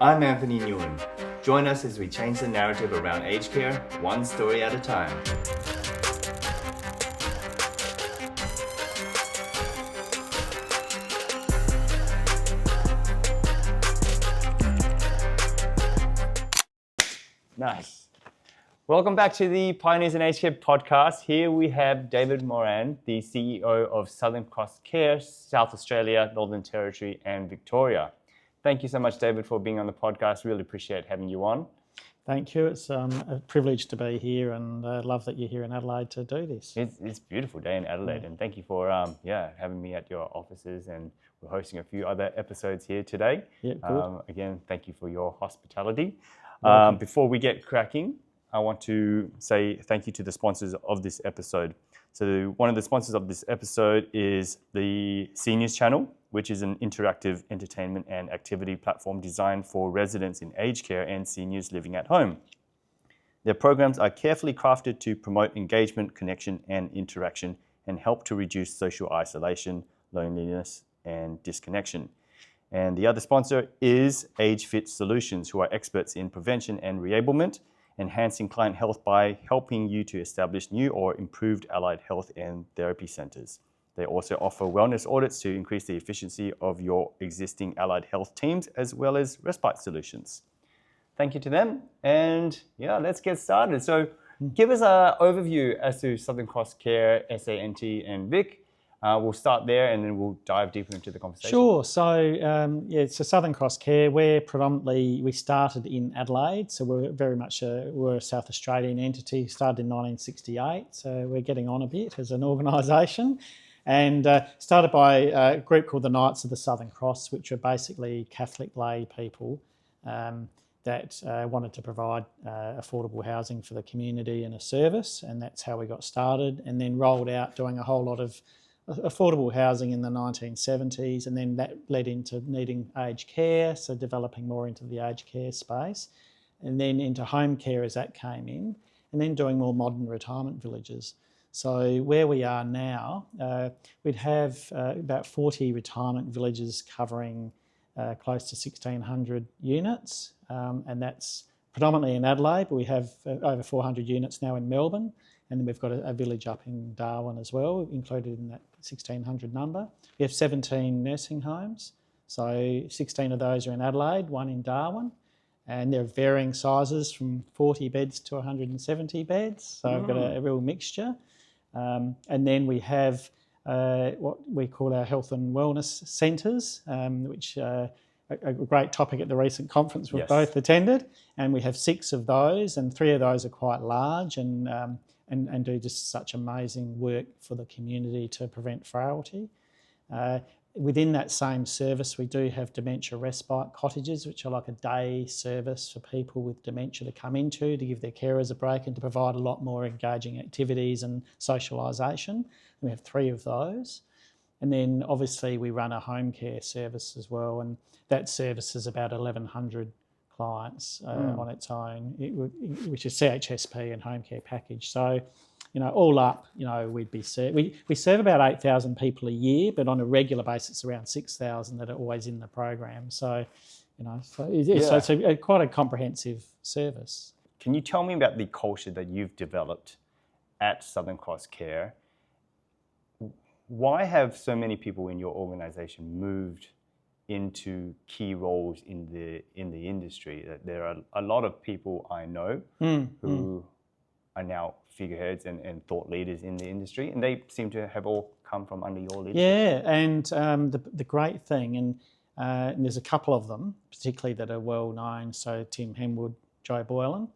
I'm Anthony Nguyen. Join us as we change the narrative around aged care, one story at a time. Nice. Welcome back to the Pioneers in Aged Care podcast. Here we have David Moran, the CEO of Southern Cross Care, South Australia, Northern Territory, and Victoria. Thank you so much, David, for being on the podcast. Really appreciate having you on. Thank you. It's a privilege to be here, and I love that you're here in Adelaide to do this. It's a beautiful day in Adelaide, and thank you for having me at your offices, and we're hosting a few other episodes here today. Yeah, good. Again, thank you for your hospitality. Before we get cracking, I want to say thank you to the sponsors of this episode. So one of the sponsors of this episode is the Seniors Channel, which is an interactive entertainment and activity platform designed for residents in aged care and seniors living at home. Their programs are carefully crafted to promote engagement, connection, and interaction and help to reduce social isolation, loneliness, and disconnection. And the other sponsor is Age Fit Solutions, who are experts in prevention and reablement, enhancing client health by helping you to establish new or improved allied health and therapy centres. They also offer wellness audits to increase the efficiency of your existing allied health teams, as well as respite solutions. Thank you to them. And let's get started. So give us an overview as to Southern Cross Care, SANT, and VIC. We'll start there and then we'll dive deeper into the conversation. Sure. So, so Southern Cross Care, we started in Adelaide. So we're very much we're a South Australian entity, started in 1968. So we're getting on a bit as an organisation. And started by a group called the Knights of the Southern Cross, which are basically Catholic lay people that wanted to provide affordable housing for the community and a service. And that's how we got started, and then rolled out doing a whole lot of affordable housing in the 1970s, and then that led into needing aged care, so developing more into the aged care space, and then into home care as that came in, and then doing more modern retirement villages. So where we are now, we'd have about 40 retirement villages covering close to 1,600 units, and that's predominantly in Adelaide, but we have over 400 units now in Melbourne, and then we've got a village up in Darwin as well, included in that 1,600 number. We have 17 nursing homes, so 16 of those are in Adelaide, one in Darwin, and they're varying sizes from 40 beds to 170 beds, so we've got a real mixture. And then we have what we call our health and wellness centres, which are a great topic at the recent conference we've both attended, and we have 6 of those, and 3 of those are quite large and do just such amazing work for the community to prevent frailty. Within that same service, we do have dementia respite cottages, which are like a day service for people with dementia to come into, to give their carers a break and to provide a lot more engaging activities and socialisation. We have 3 of those. And then obviously we run a home care service as well, and that service is about 1,100 clients on its own, which is CHSP and home care package. So, all up, we'd be we serve about 8,000 people a year, but on a regular basis, around 6,000 that are always in the program. So, so it's quite a comprehensive service. Can you tell me about the culture that you've developed at Southern Cross Care? Why have so many people in your organisation moved into key roles in the industry? There are a lot of people I know who are now figureheads and thought leaders in the industry, and they seem to have all come from under your leadership. Yeah, and the great thing, and there's a couple of them, particularly that are well known. So Tim Hemwood, Joe Boylan.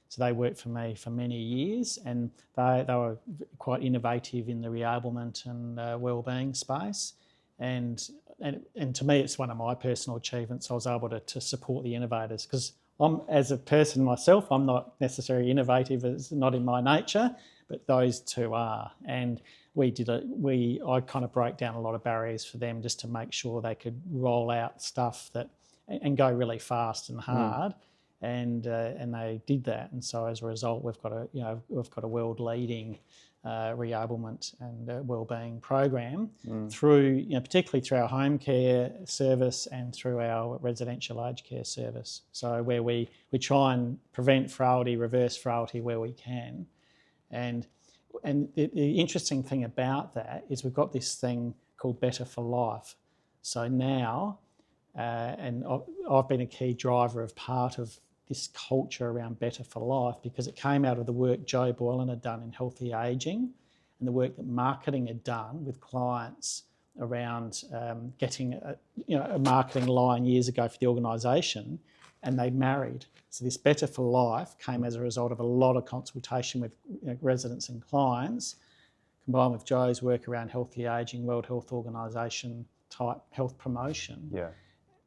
So they worked for me for many years, and they were quite innovative in the reablement and wellbeing space. And to me, it's one of my personal achievements. I was able to support the innovators, because as a person myself, I'm not necessarily innovative, it's not in my nature, but those 2 are. And I kind of broke down a lot of barriers for them just to make sure they could roll out stuff and go really fast and hard. and they did that. And so as a result, we've got a world leading reablement and wellbeing program through, particularly through our home care service and through our residential aged care service. So where we try and prevent frailty, reverse frailty where we can. And the interesting thing about that is we've got this thing called Better for Life. So now, and I've been a key driver of part of this culture around Better for Life because it came out of the work Joe Boylan had done in healthy ageing and the work that marketing had done with clients around getting a marketing line years ago for the organisation, and they married. So this Better for Life came as a result of a lot of consultation with residents and clients, combined with Joe's work around healthy ageing, World Health Organisation type health promotion. Yeah.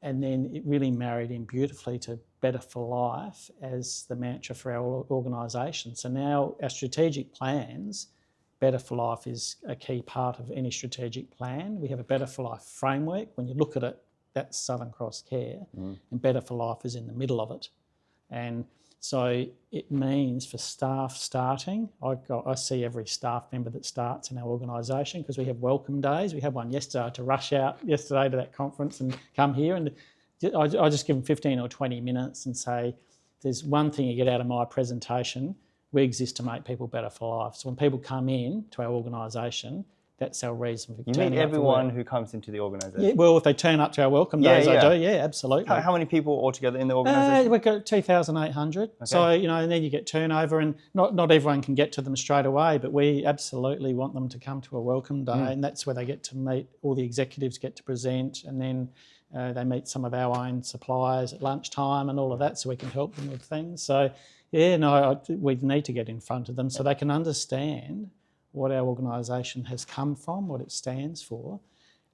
And then it really married in beautifully to Better for Life as the mantra for our organisation. So now our strategic plans, Better for Life is a key part of any strategic plan. We have a Better for Life framework. When you look at it, that's Southern Cross Care, and Better for Life is in the middle of it. And so it means for staff starting, I see every staff member that starts in our organisation because we have welcome days. We had one yesterday. I had to rush out yesterday to that conference and come here, and I just give them 15 or 20 minutes and say, there's one thing you get out of my presentation. We exist to make people better for life. So when people come in to our organisation, that's our reason for turning up. You meet everyone who comes into the organisation? Yeah, well, if they turn up to our welcome days, I do. Yeah, absolutely. How many people altogether in the organisation? We've got 2,800. Okay. So, and then you get turnover, and not everyone can get to them straight away, but we absolutely want them to come to a welcome day, and that's where they get to meet, all the executives get to present, and then they meet some of our own suppliers at lunchtime and all of that, so we can help them with things. So, we need to get in front of them so they can understand what our organisation has come from, what it stands for.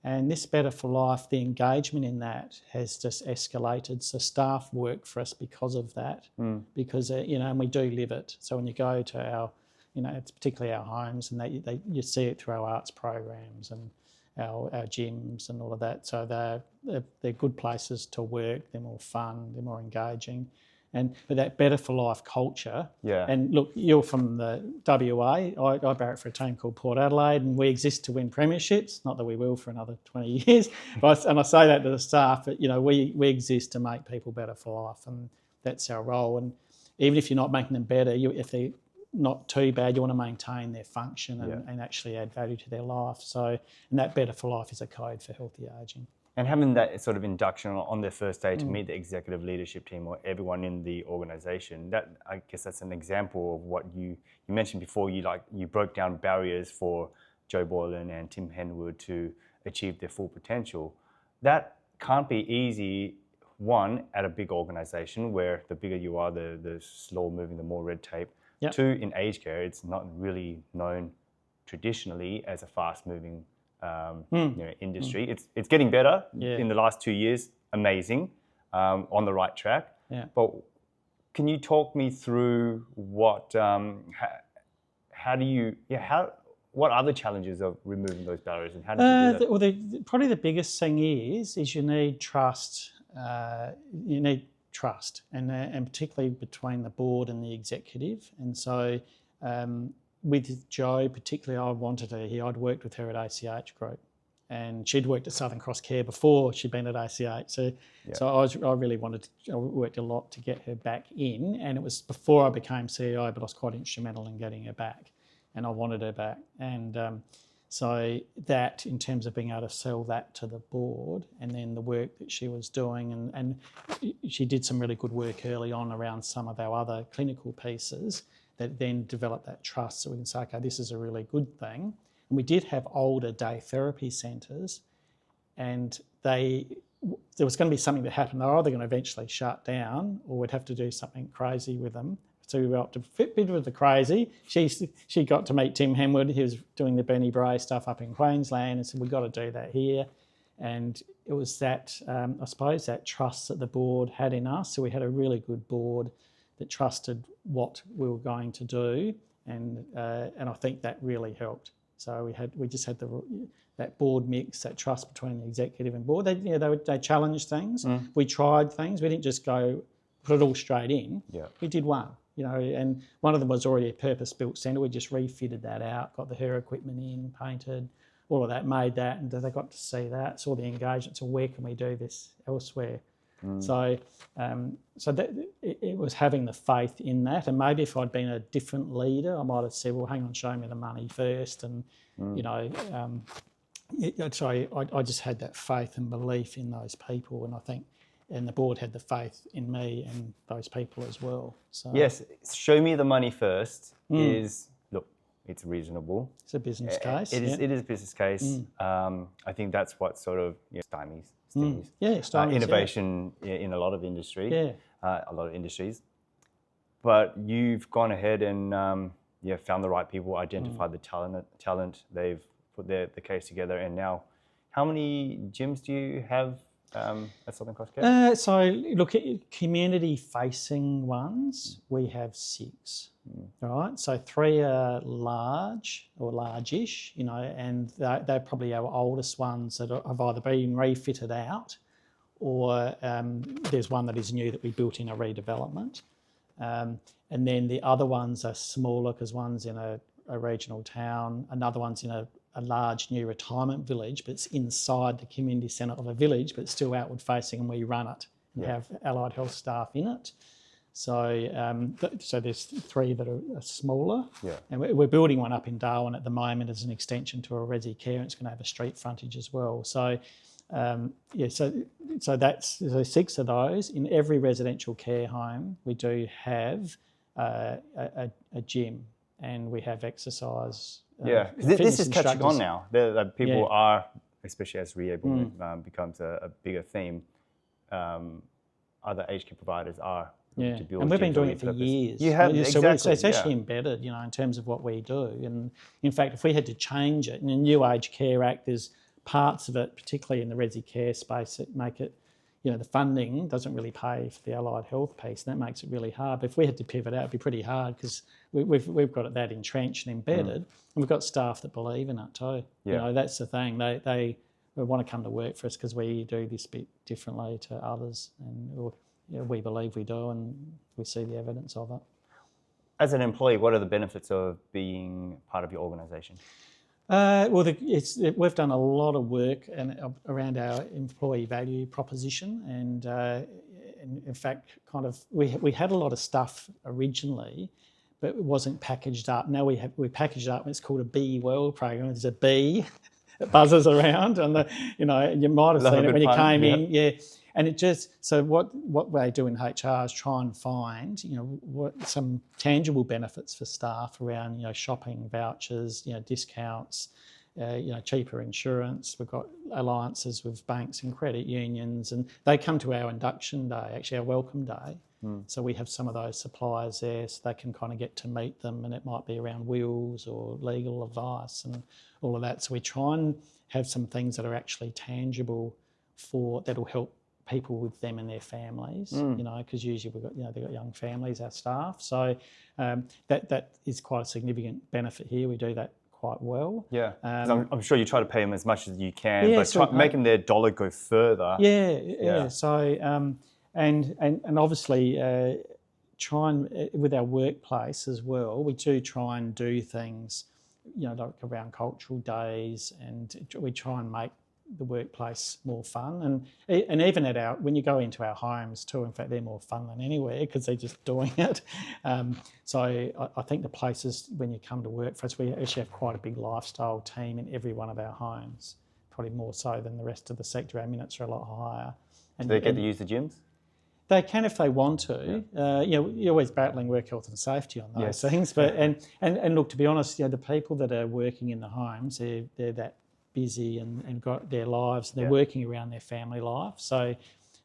And this Better for Life, the engagement in that has just escalated. So staff work for us because of that, because, and we do live it. So when you go to our, it's particularly our homes, and you see it through our arts programs and our gyms and all of that. So they're good places to work. They're more fun. They're more engaging. And for that Better for Life culture, and look, you're from the WA. I barrack for a team called Port Adelaide, and we exist to win premierships. Not that we will for another 20 years, and I say that to the staff. But we exist to make people better for life, and that's our role. And even if you're not making them better, if they're not too bad, you want to maintain their function and actually add value to their life. So, and that Better for Life is a code for healthy ageing. And having that sort of induction on their first day to meet the executive leadership team or everyone in the organisation, I guess that's an example of what you mentioned before. You broke down barriers for Joe Boylan and Tim Henwood to achieve their full potential. That can't be easy, one, at a big organisation where the bigger you are, the slower moving, the more red tape. Yep. Two, in aged care, it's not really known traditionally as a fast moving industry. It's getting better in the last 2 years. Amazing, on the right track. Yeah. But can you talk me through what what are the challenges of removing those barriers, and how do you do that? Well, probably the biggest thing is you need trust. You need trust, and particularly between the board and the executive. And so with Jo, particularly, I wanted her here. I'd worked with her at ACH Group, and she'd worked at Southern Cross Care before she'd been at ACH. So I really I worked a lot to get her back in, and it was before I became CEO, but I was quite instrumental in getting her back, and I wanted her back. And so that, in terms of being able to sell that to the board, and then the work that she was doing, and she did some really good work early on around some of our other clinical pieces that then developed that trust, so we can say, okay, this is a really good thing. And we did have older day therapy centres, and there was going to be something that happened. They were either going to eventually shut down, or we'd have to do something crazy with them. So we were up to fit bit with the crazy. She got to meet Tim Henwood. He was doing the Bernie Bray stuff up in Queensland, and said, we've got to do that here. And it was that, I suppose, that trust that the board had in us. So we had a really good board that trusted what we were going to do, and I think that really helped. So we just had that board mix, that trust between the executive and board. They challenged things. We tried things. We didn't just go put it all straight in. Yeah. We did one, and one of them was already a purpose-built centre. We just refitted that out, got the hair equipment in, painted, all of that, made that, and they got to see that, saw the engagement. So where can we do this elsewhere? So, it was having the faith in that, and maybe if I'd been a different leader, I might have said, "Well, hang on, show me the money first," and I just had that faith and belief in those people, and I think, and the board had the faith in me and those people as well. So yes, show me the money first is, look, it's reasonable. It's a business case. It is a business case. I think that's what sort of stymies innovation in a lot of industry, a lot of industries. But you've gone ahead and found the right people, identified the talent. They've put the case together, and now, how many gyms do you have at Southern Cross Care? So look, at community-facing ones, we have 6. Right, so 3 are large or largish, and they're probably our oldest ones that have either been refitted out, or there's one that is new that we built in a redevelopment. And then the other ones are smaller because one's in a regional town, another one's in a large new retirement village, but it's inside the community centre of a village, but it's still outward facing, and we run it and have allied health staff in it. So so there's 3 that are smaller, and we're building one up in Darwin at the moment as an extension to a resi care, and it's going to have a street frontage as well. So so that's 6 of those. In every residential care home, we do have a gym, and we have exercise. This is catching on now. People are, especially as reablement becomes a bigger theme, other aged care providers are to build. And we've been doing it for years. You have, exactly. So it's actually embedded, in terms of what we do. And in fact, if we had to change it, in the New Aged Care Act, there's parts of it, particularly in the resi care space, that make it, the funding doesn't really pay for the allied health piece, and that makes it really hard. But if we had to pivot out, it'd be pretty hard because we've got it that entrenched and embedded, and we've got staff that believe in it too. That's the thing. They want to come to work for us because we do this bit differently to others, and we believe we do, and we see the evidence of it. As an employee, what are the benefits of being part of your organisation? We've done a lot of work around our employee value proposition, and in fact, we had a lot of stuff originally, but it wasn't packaged up. Now we packaged it up, and it's called a Be Well program. There's a bee that buzzes around, and you might have seen it when you came in, And it so what they do in HR is try and find some tangible benefits for staff around shopping vouchers, discounts, cheaper insurance. We've got alliances with banks and credit unions, and they come to our induction day, actually our welcome day. So we have some of those suppliers there, so they can kind of get to meet them, and it might be around wills or legal advice and all of that. So we try and have some things that are actually tangible that'll help people with them and their families, because usually they've got young families, our staff. So that is quite a significant benefit here. We do that quite well. I'm sure you try to pay them as much as you can, but making their dollar go further. So and obviously try and with our workplace as well, we do try and do things, like around cultural days, and we try and make the workplace more fun, and even when you go into our homes too, in fact they're more fun than anywhere because they're just doing it. So I think the places when you come to work for us, we actually have quite a big lifestyle team in every one of our homes, probably more so than the rest of the sector. Our minutes are a lot higher. And do they get to use the gyms? They can if they want to. You're always battling work health and safety on those things, but and look, to be honest, the people that are working in the homes, they're that busy and got their lives, and they're working around their family life, so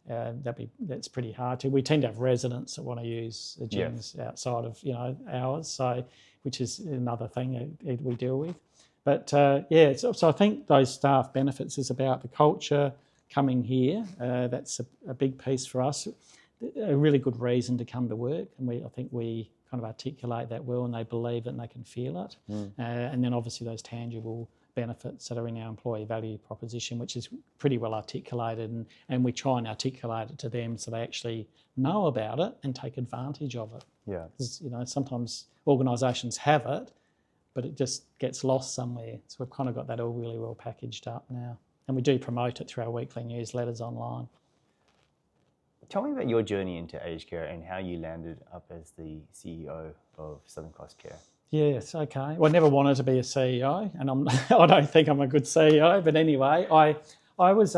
that's pretty hard to. We tend to have residents that want to use the gyms outside of hours, so which is another thing that we deal with. But so I think those staff benefits is about the culture coming here. That's a big piece for us, a really good reason to come to work, and I think we kind of articulate that well, and they believe it and they can feel it. And then obviously those tangible benefits that are in our employee value proposition, which is pretty well articulated, and we try and articulate it to them so they actually know about it and take advantage of it. Yeah. Because, sometimes organisations have it, but it just gets lost somewhere. So we've kind of got that all really well packaged up now. And we do promote it through our weekly newsletters online. Tell me about your journey into aged care and how you landed up as the CEO of Southern Cross Care. Yes, okay. Well, I never wanted to be a CEO, and I don't think I'm a good CEO. But anyway, I was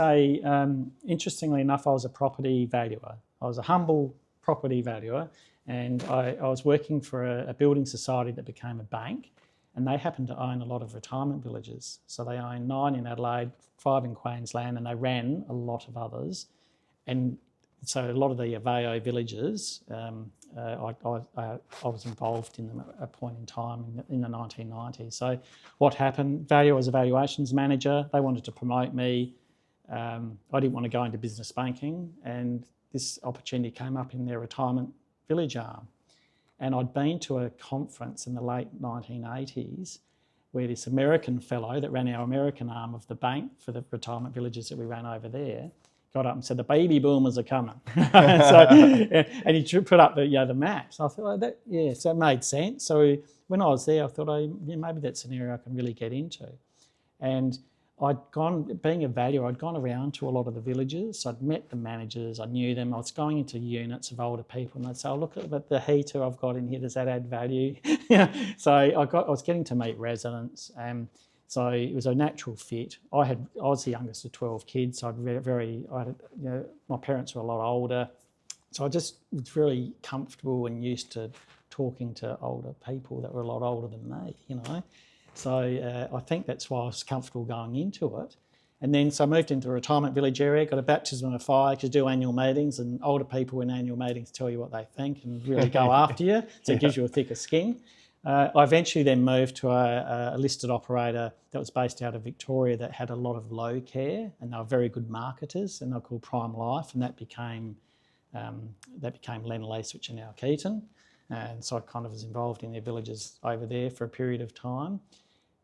interestingly enough, I was a property valuer. I was a humble property valuer, and I was working for a building society that became a bank, and they happened to own a lot of retirement villages. So they owned 9 in Adelaide, 5 in Queensland, and they ran a lot of others. And so a lot of the VIC villages, I was involved in them at a point in time in the 1990s. So what happened, I was a valuations manager. They wanted to promote me. I didn't want to go into business banking, and this opportunity came up in their retirement village arm. And I'd been to a conference in the late 1980s where this American fellow that ran our American arm of the bank for the retirement villages that we ran over there got up and said, the baby boomers are coming. And he put up the maps. I thought, so it made sense. So when I was there, I thought, maybe that's an area I can really get into. And being a valuer, I'd gone around to a lot of the villages. So I'd met the managers, I knew them. I was going into units of older people, and they'd say, look at the heater I've got in here, does that add value? So I was getting to meet residents. So it was a natural fit. I was the youngest of 12 kids. So my parents were a lot older. So I just was really comfortable and used to talking to older people that were a lot older than me, So I think that's why I was comfortable going into it. And then so I moved into the retirement village area, got a baptism of fire, because you do annual meetings, and older people in annual meetings tell you what they think and really go after you. So it gives you a thicker skin. I eventually then moved to a listed operator that was based out of Victoria that had a lot of low care, and they were very good marketers, and they were called Prime Life, and that became Lendlease, which are now Keaton. And so I kind of was involved in their villages over there for a period of time.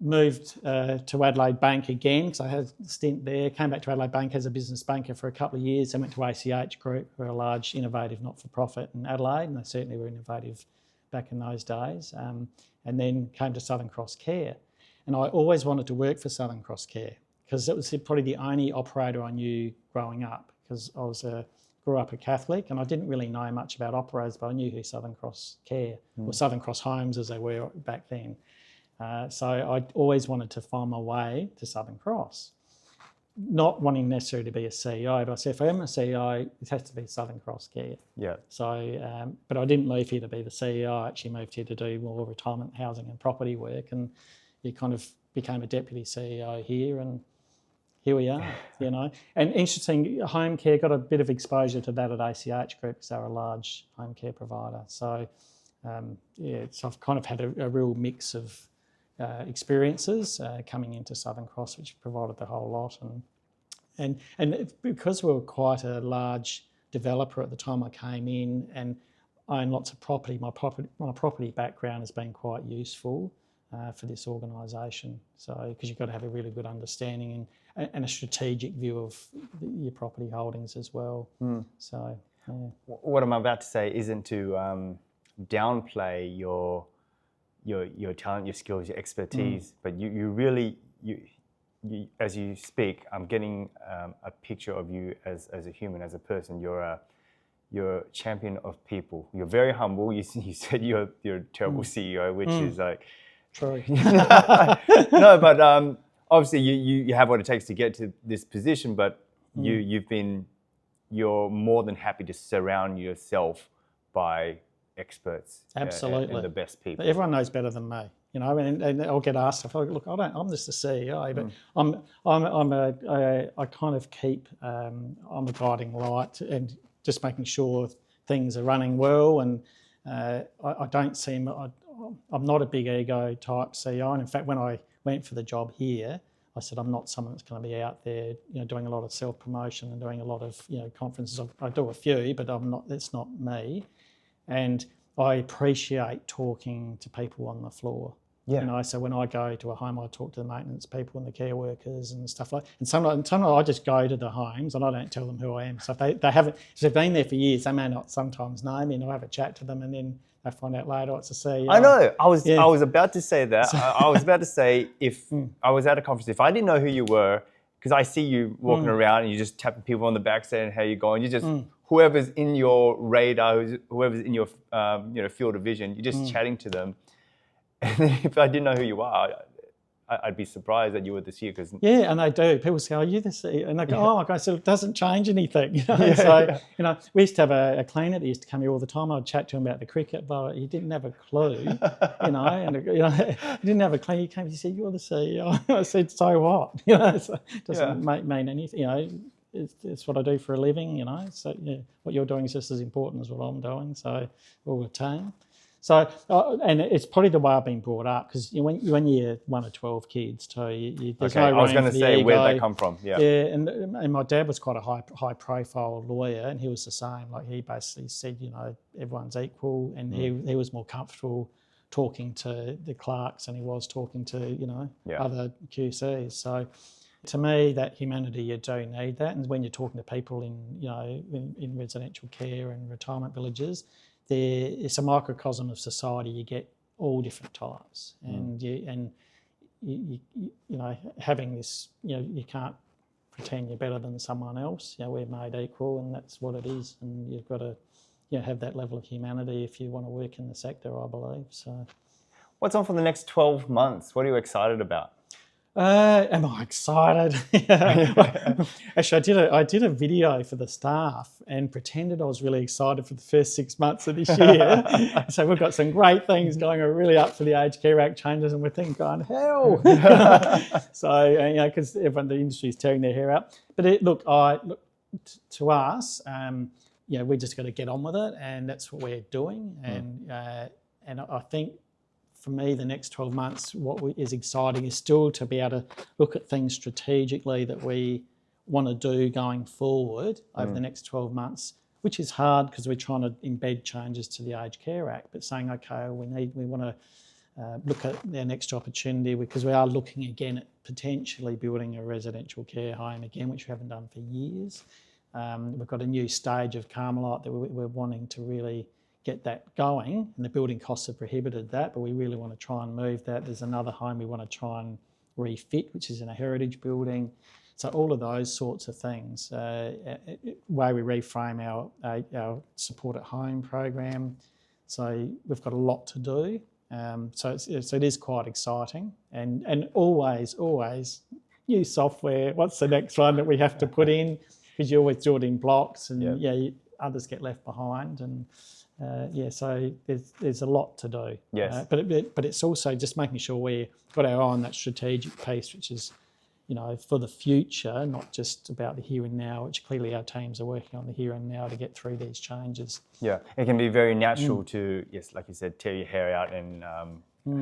Moved to Adelaide Bank again, because I had a stint there. Came back to Adelaide Bank as a business banker for a couple of years. I went to ACH Group, who are a large, innovative not-for-profit in Adelaide, and they certainly were innovative back in those days. And then came to Southern Cross Care. And I always wanted to work for Southern Cross Care, because it was probably the only operator I knew growing up, because I grew up a Catholic, and I didn't really know much about operators, but I knew who Southern Cross Care, or Southern Cross Homes as they were back then. So I always wanted to find my way to Southern Cross. Not wanting necessarily to be a CEO, but I said, if I am a CEO, it has to be Southern Cross Care. Yeah. So, but I didn't move here to be the CEO. I actually moved here to do more retirement, housing and property work, and you kind of became a deputy CEO here, and here we are, And interesting, home care, got a bit of exposure to that at ACH Group, because they're a large home care provider. So, so I've kind of had a real mix of experiences coming into Southern Cross, which provided the whole lot. And because we were quite a large developer at the time I came in and owned lots of property, my property background has been quite useful for this organisation. So, because you've got to have a really good understanding and a strategic view of your property holdings as well. So, yeah. What I'm about to say isn't to downplay your talent, your skills, your expertise, but you really, as you speak, I'm getting a picture of you as a human, as a person. You're a champion of people. You're very humble. You said you're a terrible CEO, which is like true. No, but obviously you have what it takes to get to this position. But you're more than happy to surround yourself by experts, absolutely, and the best people. Everyone knows better than me, and I'll get asked if I'm just a CEO, but I kind of keep I'm a guiding light and just making sure things are running well, and I don't seem I'm not a big ego type CEO, and in fact when I went for the job here, I said I'm not someone that's going to be out there, doing a lot of self promotion and doing a lot of conferences. I do a few, but I'm not. That's not me. And I appreciate talking to people on the floor. Yeah. You know, so when I go to a home, I talk to the maintenance people and the care workers and stuff like. And sometimes I just go to the homes and I don't tell them who I am. So if they haven't, if they've been there for years, they may not sometimes know me, and I'll have a chat to them, and then I find out later it's a CEO. I know. I was about to say that. I was about to say, if I was at a conference, if I didn't know who you were, because I see you walking around and you just tapping people on the back saying how you going. You just whoever's in your radar, whoever's in your field of vision, you're just chatting to them. And then if I didn't know who you are, I'd be surprised that you were the CEO. Because and they do. People say, "Are you the CEO?" And they go, "Oh my God!" So it doesn't change anything. You know? So we used to have a cleaner that used to come here all the time. I'd chat to him about the cricket, but he didn't have a clue. And he didn't have a clue. He came, he said, "You're the CEO." I said, "So what?" So it doesn't mean anything. It's what I do for a living. So what you're doing is just as important as what I'm doing. So we'll retain. So, and it's probably the way I've been brought up, because when you're one of 12 kids too, there's no room. I was going to say, where did that come from? Yeah, and my dad was quite a high profile lawyer, and he was the same. Like, he basically said, everyone's equal, and he was more comfortable talking to the clerks than he was talking to other QCs. So, to me, that humanity, you do need that, and when you're talking to people in residential care and retirement villages, it's a microcosm of society. You get all different types, and you having this, you can't pretend you're better than someone else. We're made equal, and that's what it is. And you've got to have that level of humanity if you want to work in the sector, I believe. So, what's on for the next 12 months? What are you excited about? Am I excited? Actually, I did a video for the staff and pretended I was really excited for the first 6 months of this year. So we've got some great things going. We're really up for the Aged Care Act changes, and we're thinking, going, hell. So, because everyone in the industry is tearing their hair out. But to us, we just got to get on with it, and that's what we're doing. And I think, for me, the next 12 months, what is exciting is still to be able to look at things strategically that we want to do going forward over the next 12 months, which is hard because we're trying to embed changes to the Aged Care Act, but saying, okay, we want to look at our next opportunity, because we are looking again at potentially building a residential care home again, which we haven't done for years. We've got a new stage of Carmelite that we're wanting to really get that going, and the building costs have prohibited that, but we really want to try and move that. There's another home we want to try and refit, which is in a heritage building. So all of those sorts of things, way we reframe our support at home program. So we've got a lot to do. So it is quite exciting, and always new software. What's the next one that we have to put in? Because you always do it in blocks, and others get left behind, and so there's a lot to do. Yes. But it's also just making sure we've got our eye on that strategic piece, which is, for the future, not just about the here and now, which clearly our teams are working on the here and now to get through these changes. Yeah, it can be very natural to, like you said, tear your hair out and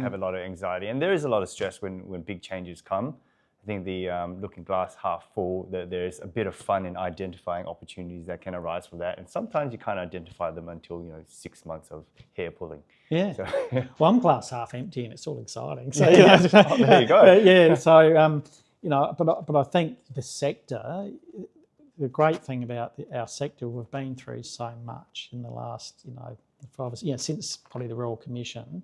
have a lot of anxiety. And there is a lot of stress when big changes come. I think the looking glass half full, there's a bit of fun in identifying opportunities that can arise from that. And sometimes you can't identify them until, 6 months of hair pulling. Yeah. So. Well, I'm glass half empty, and it's all exciting. So, there you go. So, but I think the sector, the great thing about our sector, we've been through so much in the last, 5 years, since probably the Royal Commission.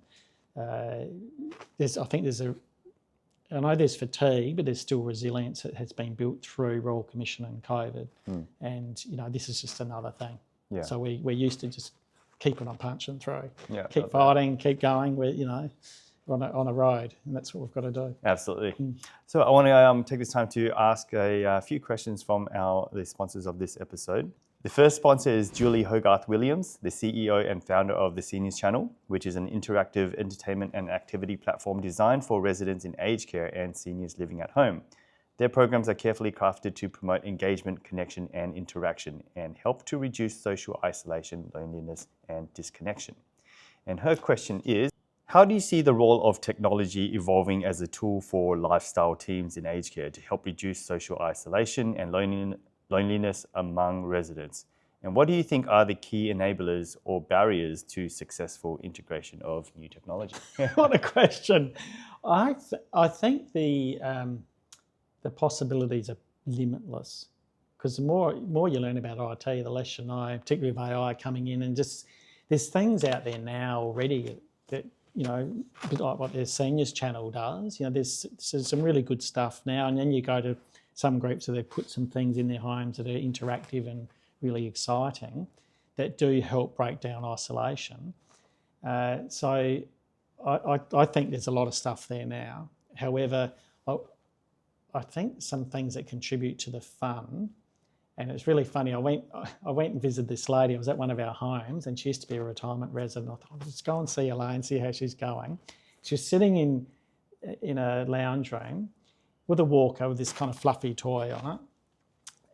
I know there's fatigue, but there's still resilience that has been built through Royal Commission and COVID. And, this is just another thing. Yeah. So we're used to just keeping on punching through. Yeah, keep fighting, keep going. We're, on a road, and that's what we've got to do. Absolutely. So I want to take this time to ask a few questions from the sponsors of this episode. The first sponsor is Julie Hogarth-Williams, the CEO and founder of the Seniors Channel, which is an interactive entertainment and activity platform designed for residents in aged care and seniors living at home. Their programs are carefully crafted to promote engagement, connection, and interaction, and help to reduce social isolation, loneliness, and disconnection. And her question is, how do you see the role of technology evolving as a tool for lifestyle teams in aged care to help reduce social isolation and loneliness among residents? And what do you think are the key enablers or barriers to successful integration of new technology? What a question. I think the possibilities are limitless, because the more you learn about IT, the less you know, particularly with AI coming in, and just there's things out there now already that, you know, like what their seniors channel does. You know, there's some really good stuff now, and then you go to some groups where they put some things in their homes that are interactive and really exciting that do help break down isolation. So I think there's a lot of stuff there now. However, I think some things that contribute to the fun, and it's really funny, I went and visited this lady. I was at one of our homes, and she used to be a retirement resident. I thought, let's go and see Elaine, see how she's going. She was sitting in a lounge room with a walker with this kind of fluffy toy on it.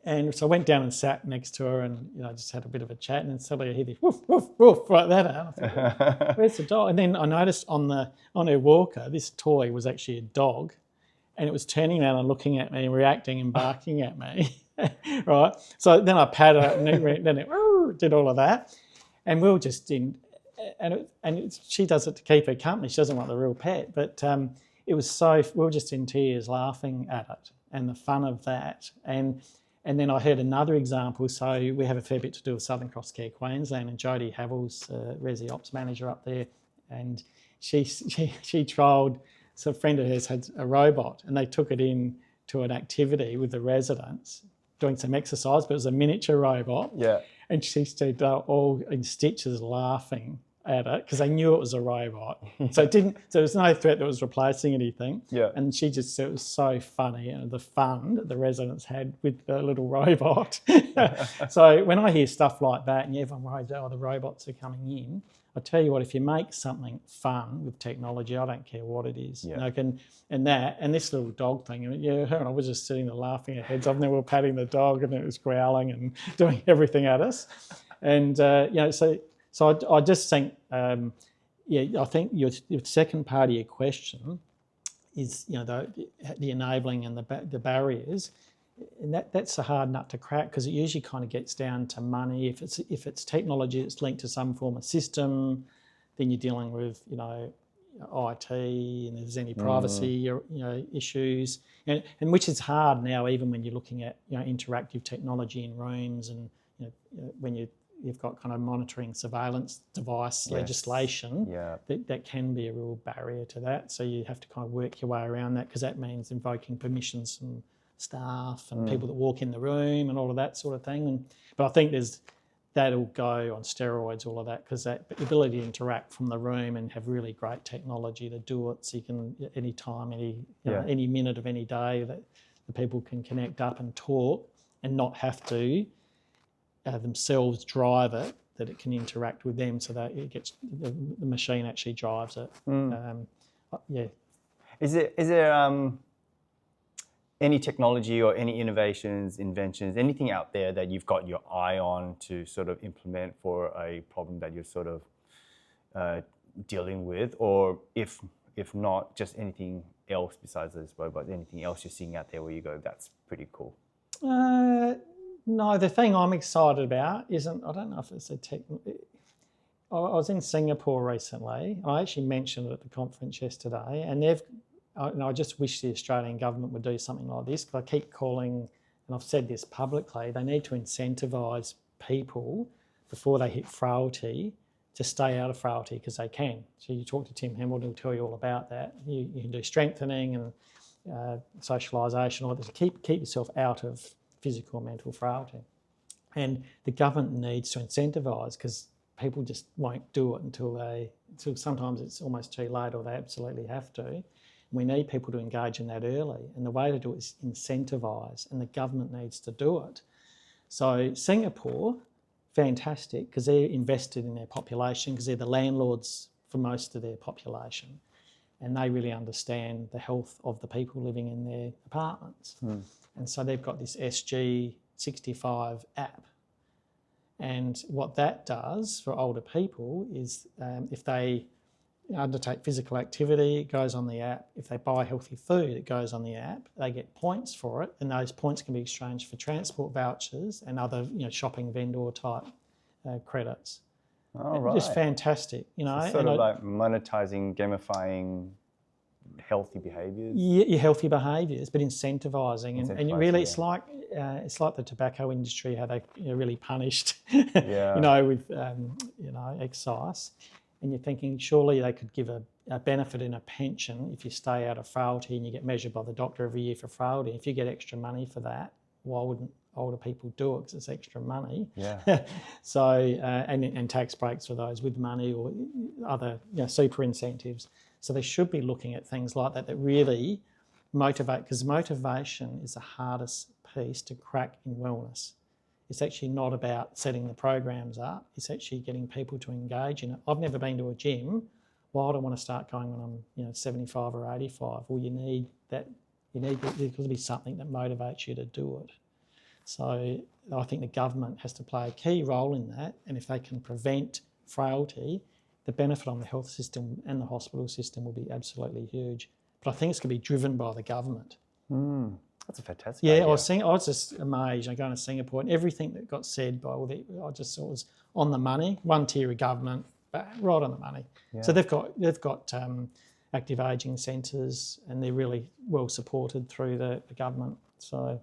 And so I went down and sat next to her, and, you know, just had a bit of a chat, and then suddenly I hear this woof, woof, woof, like that. And I thought, where's the dog? And then I noticed on her walker, this toy was actually a dog, and it was turning around and looking at me and reacting and barking at me, right? So then I patted it, and then it did all of that. And we were just she does it to keep her company. She doesn't want the real pet. But it was we were just in tears laughing at it and the fun of that. And then I heard another example. So we have a fair bit to do with Southern Cross Care Queensland, and Jodie Havill's Resi Ops manager up there, and she trialled. So a friend of hers had a robot, and they took it in to an activity with the residents doing some exercise, but it was a miniature robot. Yeah. And she stood all in stitches laughing at it because they knew it was a robot. So there was no threat that was replacing anything. Yeah. And she just said it was so funny, and the fun that the residents had with the little robot. So when I hear stuff like that, and everyone worries, oh, the robots are coming in, I tell you what, if you make something fun with technology, I don't care what it is. Yeah. You know, and this little dog thing, her and I was just sitting there laughing our heads off, and then we were patting the dog, and it was growling and doing everything at us. And, you know, so I just think, I think your second part of your question is, you know, the enabling and the barriers, and that's a hard nut to crack, because it usually kind of gets down to money. If it's technology that's linked to some form of system, then you're dealing with, you know, IT, and if there's any privacy or, you know, issues, and which is hard now, even when you're looking at, you know, interactive technology in rooms, and, you know, when you've got kind of monitoring surveillance device legislation, that can be a real barrier to that. So you have to kind of work your way around that, because that means invoking permissions from staff and people that walk in the room and all of that sort of thing. But I think that'll go on steroids, all of that, because that ability to interact from the room and have really great technology to do it, so you can any time, any minute of any day, that the people can connect up and talk and not have to themselves drive it, that it can interact with them, so that it gets the machine actually drives it. Is there any technology or any innovations, inventions, anything out there that you've got your eye on to sort of implement for a problem that you're sort of dealing with, or if not, just anything else besides those robots, anything else you're seeing out there where you go, that's pretty cool? No, the thing I'm excited about isn't, I don't know if it's I was in Singapore recently. I actually mentioned it at the conference yesterday, and I just wish the Australian government would do something like this, because I keep calling, and I've said this publicly, they need to incentivise people before they hit frailty to stay out of frailty, because they can. So you talk to Tim Hamilton, he'll tell you all about that. You can do strengthening and socialisation, all that, to keep yourself out of physical and mental frailty. And the government needs to incentivise, because people just won't do it until sometimes it's almost too late, or they absolutely have to. We need people to engage in that early, and the way to do it is incentivise, and the government needs to do it. So Singapore, fantastic, because they're invested in their population, because they're the landlords for most of their population, and they really understand the health of the people living in their apartments. And so they've got this SG65 app. And what that does for older people is if they undertake physical activity, it goes on the app. If they buy healthy food, it goes on the app. They get points for it, and those points can be exchanged for transport vouchers and other, shopping vendor type credits. Oh, right. Just fantastic, So sort of like monetizing, gamifying healthy behaviours. Yeah, your healthy behaviours, but incentivising, and really, it's like the tobacco industry, how they really punished, with excise. And you're thinking surely they could give a benefit in a pension if you stay out of frailty and you get measured by the doctor every year for frailty. If you get extra money for that, why wouldn't older people do it? Because it's extra money. Yeah. So and tax breaks for those with money or other super incentives. So they should be looking at things like that really motivate, because motivation is the hardest piece to crack in wellness. It's actually not about setting the programs up. It's actually getting people to engage in it. I've never been to a gym. Why do I want to start going when I'm 75 or 85? Well, you need that. There's got to be something that motivates you to do it. So I think the government has to play a key role in that. And if they can prevent frailty, the benefit on the health system and the hospital system will be absolutely huge. But I think it's going to be driven by the government. That's a fantastic idea. I was just amazed. Going to Singapore and everything that got said by I just thought was on the money. One tier of government, but right on the money. Yeah. So they've got active ageing centres, and they're really well supported through the government. So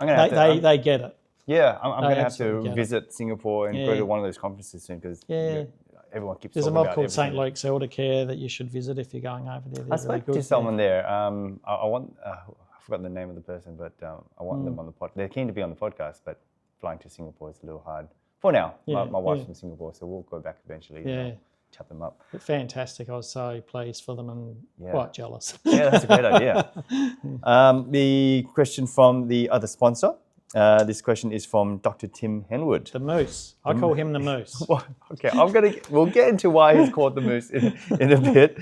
they get it. Yeah, I'm going to have to visit Singapore and go to one of those conferences soon, because everyone keeps There's talking a about mob called everything. St Luke's Elder Care that you should visit if you're going over there. I spoke to someone there. I want. I've forgotten the name of the person, but I want them on the podcast. They're keen to be on the podcast, but flying to Singapore is a little hard for now. My wife's from Singapore, so we'll go back eventually. And chat them up. But fantastic. I was so pleased for them and quite jealous. Yeah, that's a great idea. The question from the other sponsor. This question is from Dr. Tim Henwood. The Moose. I call him the Moose. Okay, we'll get into why he's called the Moose in a bit.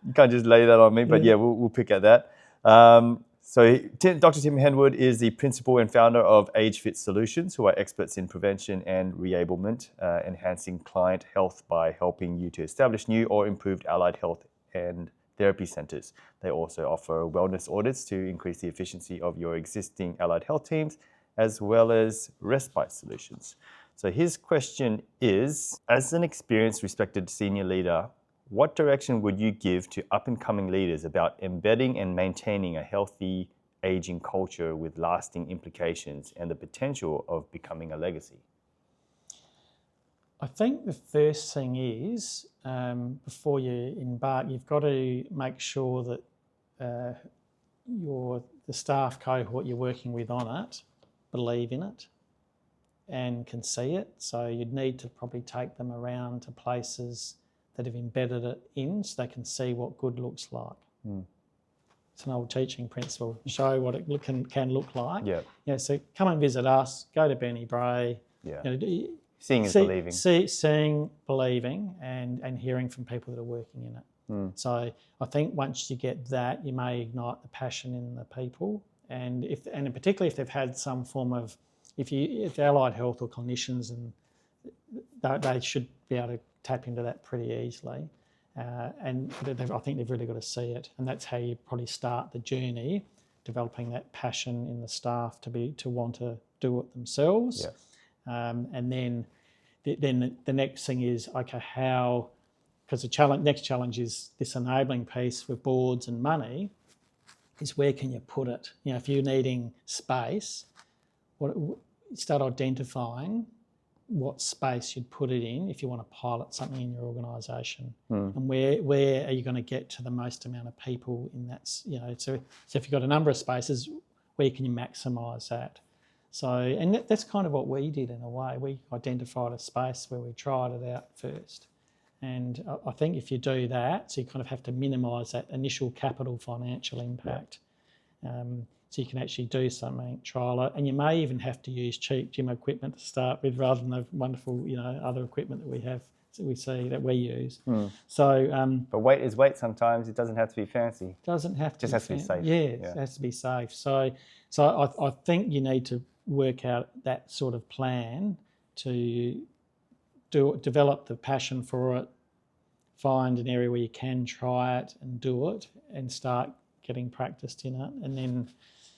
You can't just lay that on me, but we'll pick at that. So Dr. Tim Henwood is the principal and founder of Age Fit Solutions, who are experts in prevention and reablement, enhancing client health by helping you to establish new or improved allied health and therapy centres. They also offer wellness audits to increase the efficiency of your existing allied health teams, as well as respite solutions. So his question is, as an experienced, respected senior leader, what direction would you give to up-and-coming leaders about embedding and maintaining a healthy aging culture with lasting implications and the potential of becoming a legacy? I think the first thing is, before you embark, you've got to make sure that the staff cohort you're working with on it believe in it and can see it. So you'd need to probably take them around to places that have embedded it in, so they can see what good looks like. It's an old teaching principle. Show what it can look like. So come and visit us. Go to Benny Bray. Seeing is believing. Seeing, believing, and hearing from people that are working in it. So I think once you get that, you may ignite the passion in the people, and particularly if they've had some form of, if allied health or clinicians, and they should be able to tap into that pretty easily. And I think they've really got to see it, and that's how you probably start the journey, developing that passion in the staff to want to do it themselves. And then the next thing is, okay, how? Because the next challenge is this enabling piece with boards and money. Is where can you put it? If you're needing space, start identifying what space you'd put it in if you want to pilot something in your organisation, and where are you going to get to the most amount of people in that? So if you've got a number of spaces, where can you maximise that? So, and that's kind of what we did in a way. We identified a space where we tried it out first, and I think if you do that, so you kind of have to minimise that initial capital financial impact. So you can actually do something, trial it, and you may even have to use cheap gym equipment to start with, rather than the wonderful, other equipment that we use. So, but weight is weight. Sometimes it doesn't have to be fancy. Doesn't have to. Just has to be safe. Yeah, it has to be safe. So I think you need to work out that sort of plan to develop the passion for it, find an area where you can try it and do it and start getting practiced in it. And then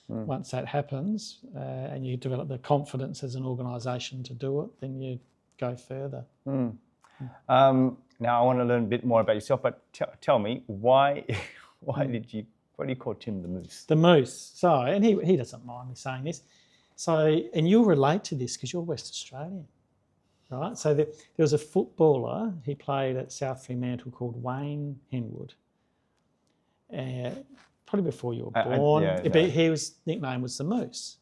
once that happens and you develop the confidence as an organisation to do it, then you go further. Now I want to learn a bit more about yourself, but tell me, why do you call Tim the Moose? The Moose. So, and he doesn't mind me saying this. So, and you'll relate to this because you're West Australian, right? So there was a footballer, he played at South Fremantle called Wayne Henwood. Probably before you were born. But his nickname was the Moose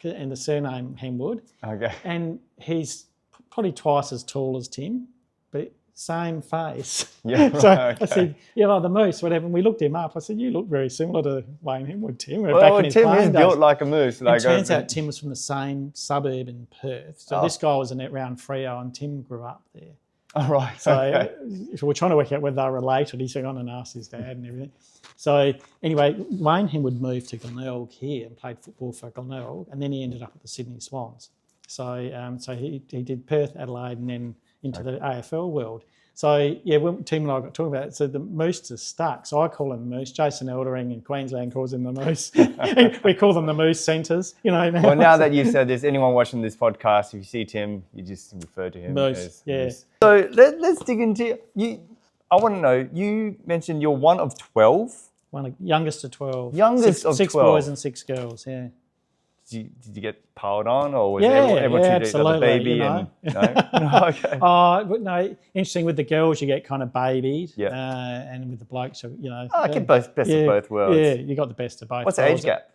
and the surname Henwood. Okay. And he's probably twice as tall as Tim, but same face. Yeah. So okay. I said, the Moose, whatever. And we looked him up. I said, you look very similar to Wayne Henwood, Tim. Well, Tim is built like a moose. It turns out Tim was from the same suburb in Perth. So this guy was around Freo and Tim grew up there. Oh, right. So if we're trying to work out whether they're related, he's gone and asked his dad and everything. So anyway, Wayne Henwood moved to Glenelg here and played football for Glenelg, and then he ended up at the Sydney Swans. So so he did Perth, Adelaide, and then into the AFL world. So when Tim and I got talking about it, so the Moose is stuck. So I call him the Moose. Jason Eldering in Queensland calls him the Moose. We call them the Moose centres. Now. Well, now that you've said this, anyone watching this podcast, if you see Tim, you just refer to him as Moose. So let's dig into you. I want to know, you mentioned you're one of 12? Youngest of 12. Youngest of 12. 6 boys and 6 girls, yeah. Did you get piled on, or was everyone treated as a baby? No? Okay. No, interesting, with the girls you get kind of babied, and with the blokes, I get best of both worlds. Yeah, you got the best of both. What's the age gap?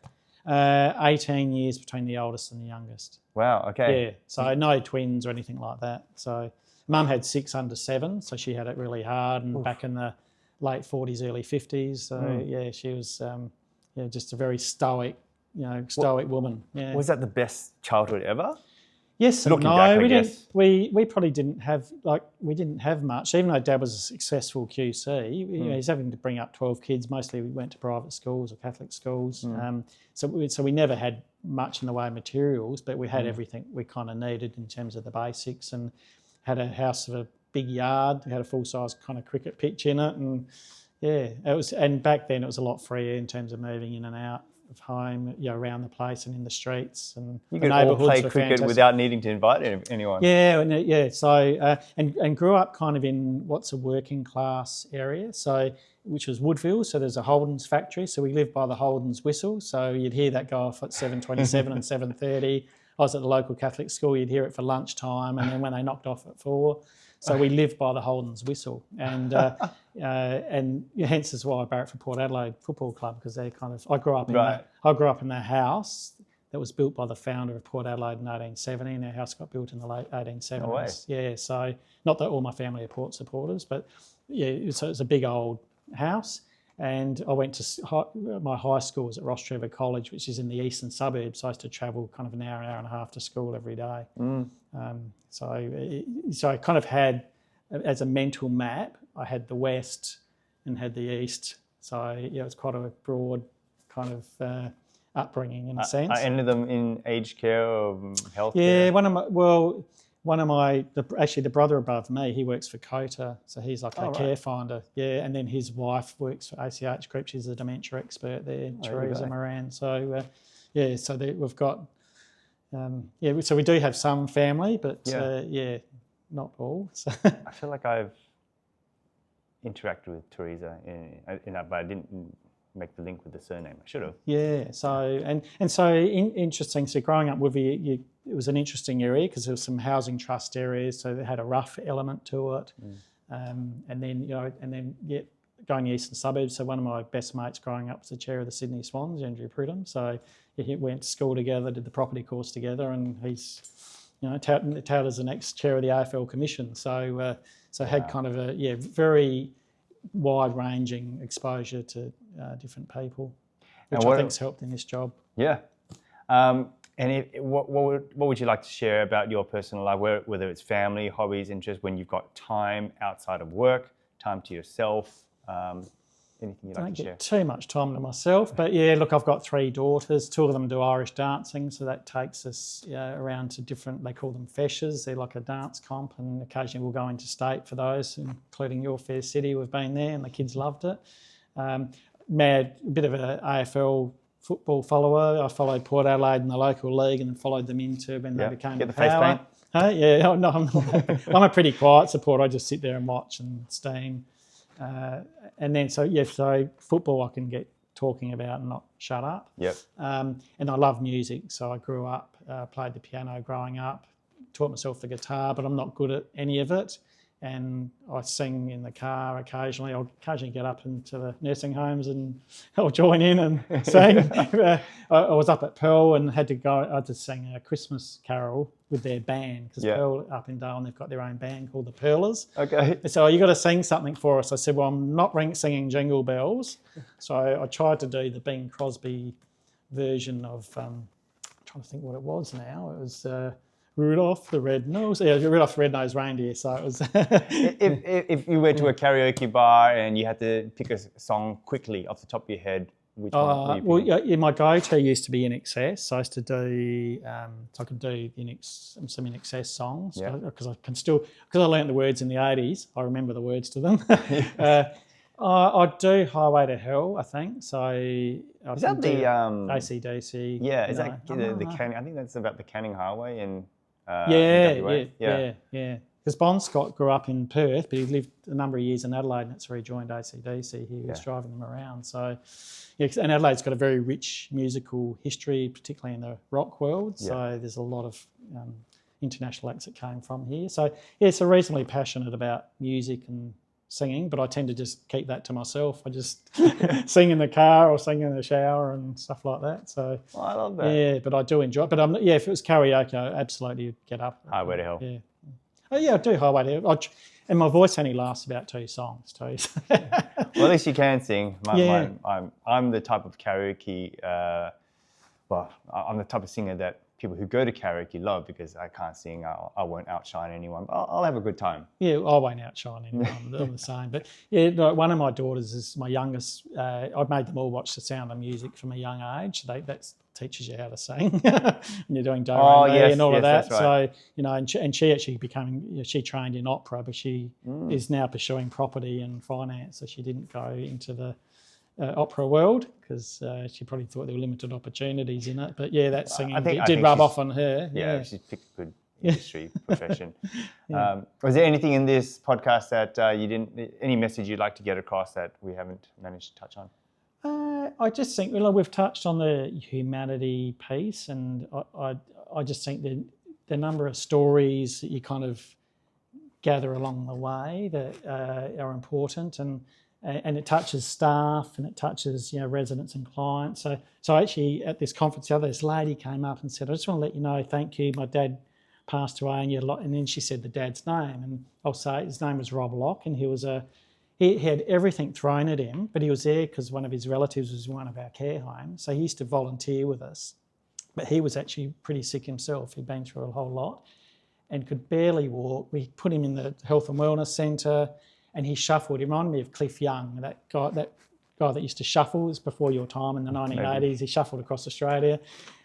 18 years between the oldest and the youngest. Wow, okay. Yeah, so no twins or anything like that. So Mum had 6 under 7, so she had it really hard, and back in the late 40s, early 50s. So she was just a very stoic woman. Yeah. Was that the best childhood ever? Yes and no. We probably didn't have much. Even though Dad was a successful QC, he's having to bring up 12 kids. Mostly we went to private schools or Catholic schools. So we never had much in the way of materials, but we had everything we kind of needed in terms of the basics, and had a house with a big yard. We had a full size kind of cricket pitch in it, and it was. And back then it was a lot freer in terms of moving in and out of home, around the place and in the streets, and you could all play cricket without needing to invite anyone. So and grew up kind of in what's a working class area, which was Woodville. So there's a Holden's factory. So we lived by the Holden's whistle. So you'd hear that go off at 7:27 and 7:30. I was at the local Catholic school. You'd hear it for lunchtime, and then when they knocked off at 4. So we lived by the Holden's whistle, and hence is why I barracked for Port Adelaide Football Club, because they I grew up in that house that was built by the founder of Port Adelaide in 1870, and our house got built in the late 1870s. No way. Yeah, so not that all my family are Port supporters, but so it's a big old house. And I went to my high school was at Ross Trevor College, which is in the eastern suburbs. So I used to travel kind of an hour and a half to school every day. So I kind of had, as a mental map, I had the west and had the east. So it was quite a broad kind of upbringing in a sense. Are any of them in aged care or healthcare? Yeah, actually the brother above me, he works for COTA, so he's like a care finder. Yeah, and then his wife works for ACH Group. She's a dementia expert there, David Moran. So we've got so we do have some family, but not all. So. I feel like I've interacted with Teresa but I didn't make the link with the surname. I should have. Yeah. So interesting. So growing up with it was an interesting area because there was some housing trust areas, so it had a rough element to it, and then going the eastern suburbs. So one of my best mates growing up was the chair of the Sydney Swans, Andrew Prudham. So we went to school together, did the property course together, and he's touted as the next chair of the AFL Commission. So had kind of a very wide-ranging exposure to different people, which I think's helped in this job. Yeah. And what would you like to share about your personal life, whether it's family, hobbies, interests, when you've got time outside of work, time to yourself? anything you'd I like don't to share? get too much time to myself, but yeah, look, I've got 3 daughters. 2 of them do Irish dancing, so that takes us around to different, they call them feshes. They're like a dance comp, and occasionally we'll go interstate for those, including your fair city. We've been there and the kids loved it. A bit of an AFL football follower. I followed Port Adelaide in the local league and then followed them into when they became Get the power. face paint? Huh? Yeah, no, I'm a pretty quiet supporter. I just sit there and watch and steam. And then, so football I can get talking about and not shut up. Yep. And I love music. So I grew up, played the piano growing up, taught myself the guitar, but I'm not good at any of it. And I sing in the car occasionally. I'll occasionally get up into the nursing homes and I'll join in and sing. I was up at Pearl and had to sing a Christmas carol with their band because Pearl up in Darwin, they've got their own band called the Pearlers. Okay. So you got to sing something for us. I said, well, I'm not singing Jingle Bells. So I tried to do the Bing Crosby version of, I'm trying to think what it was now. It was... Rudolph the Red-Nosed Reindeer. So it was. if you went to a karaoke bar and you had to pick a song quickly off the top of your head, which one would you pick? My go-to used to be In Excess. So I used to do, so I could do some In Excess songs because because I learnt the words in the 80s. I remember the words to them. I'd do Highway to Hell, I think. So is that the AC/DC? Yeah, is that the Canning? I think that's about the Canning Highway in yeah. Because Bon Scott grew up in Perth, but he lived a number of years in Adelaide, and that's where he joined AC/DC. He was driving them around. So, and Adelaide's got a very rich musical history, particularly in the rock world. So there's a lot of international acts that came from here. So so reasonably passionate about music and singing, but I tend to just keep that to myself. I just sing in the car or sing in the shower and stuff like that. So I love that. Yeah, but I do enjoy it. But if it was karaoke, I absolutely would get up. Highway to Hell. Yeah. Oh yeah, I do Highway to Hell. And my voice only lasts about 2 songs too. So. Well, at least you can sing. I'm the type of karaoke. I'm the type of singer that people who go to karaoke love because I can't sing. I won't outshine anyone. I'll have a good time. Yeah, I won't outshine anyone. I'm the same. But one of my daughters is my youngest. I've made them all watch The Sound of Music from a young age. That teaches you how to sing when you're doing do re mi and all of that. Right. So and she actually became. She trained in opera, but she is now pursuing property and finance. So she didn't go into the opera world because she probably thought there were limited opportunities in it. But that singing did rub off on her. Yeah, she's picked a good industry profession. Was there anything in this podcast that any message you'd like to get across that we haven't managed to touch on? I just think we've touched on the humanity piece, and I just think the number of stories that you kind of gather along the way that are important, and it touches staff and it touches residents and clients. So actually at this conference the other, this lady came up and said, I just want to let you know, thank you, my dad passed away and then she said the dad's name, and I'll say his name was Rob Locke, and he had everything thrown at him, but he was there because one of his relatives was in one of our care homes, so he used to volunteer with us, but he was actually pretty sick himself. He'd been through a whole lot and could barely walk. We put him in the health and wellness centre, and he shuffled. He reminded me of Cliff Young, that guy that used to shuffle. It was before your time in the 1980s. Maybe. He shuffled across Australia.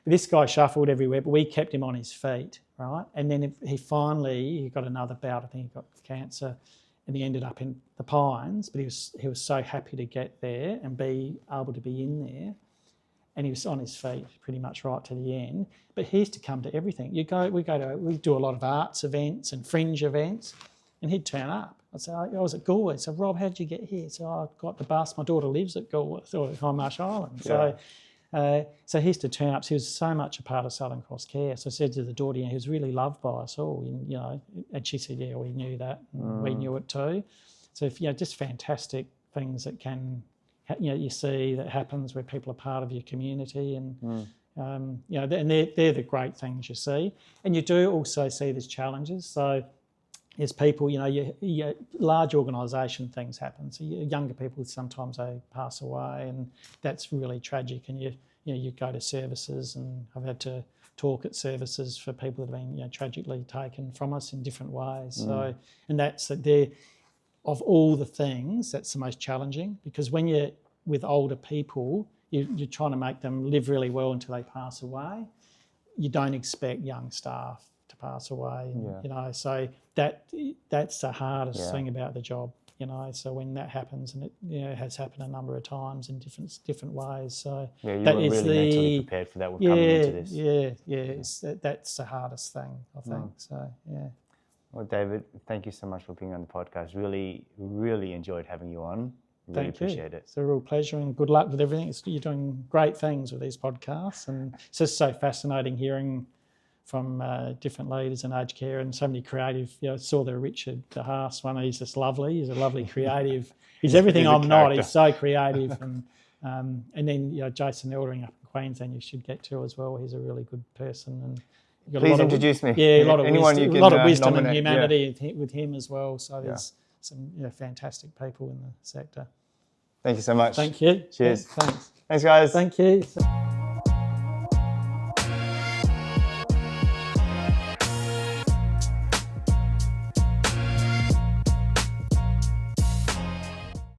But this guy shuffled everywhere, but we kept him on his feet, right? And then he got another bout. I think he got cancer, and he ended up in the Pines. But he was so happy to get there and be able to be in there. And he was on his feet pretty much right to the end. But he used to come to everything. We do a lot of arts events and fringe events, and he'd turn up. I'd say, I was at Galway. So, Rob, how did you get here? So, I got the bus. My daughter lives at Galway, or at Hindmarsh Island. So he used to turn up. So he was so much a part of Southern Cross Care. So I said to the daughter, he was really loved by us all, and she said, yeah, we knew that. And we knew it too. So, just fantastic things that can, you see that happens where people are part of your community, and and they're the great things you see. And you do also see there's challenges. So there's people, you large organisation things happen. So younger people, sometimes they pass away, and that's really tragic. And you go to services, and I've had to talk at services for people that have been tragically taken from us in different ways. So, and that's of all the things, that's the most challenging, because when you're with older people, you're trying to make them live really well until they pass away. You don't expect young staff to pass away, you know, so that's the hardest thing about the job, you know. So when that happens, and it, you know, has happened a number of times in different ways. So you were really mentally prepared for that. Coming into this. That's the hardest thing, I think. So Well, David, thank you so much for being on the podcast. Really enjoyed having you on. Really appreciate it. It's a real pleasure, and good luck with everything. You're doing great things with these podcasts, and it's just so fascinating hearing from different leaders in aged care and so many creative. You know, I saw the Richard De Haas one. He's just lovely. He's a lovely creative. He's everything I'm not. He's so creative, and then you know, Jason Eldering up in Queensland you should get to as well. He's a really good person, and please introduce me. Yeah, a lot of wisdom, nominate, and humanity with him as well. So there's some fantastic people in the sector. Thank you so much. Thank you. Cheers. Thanks. Thanks, guys. Thank you.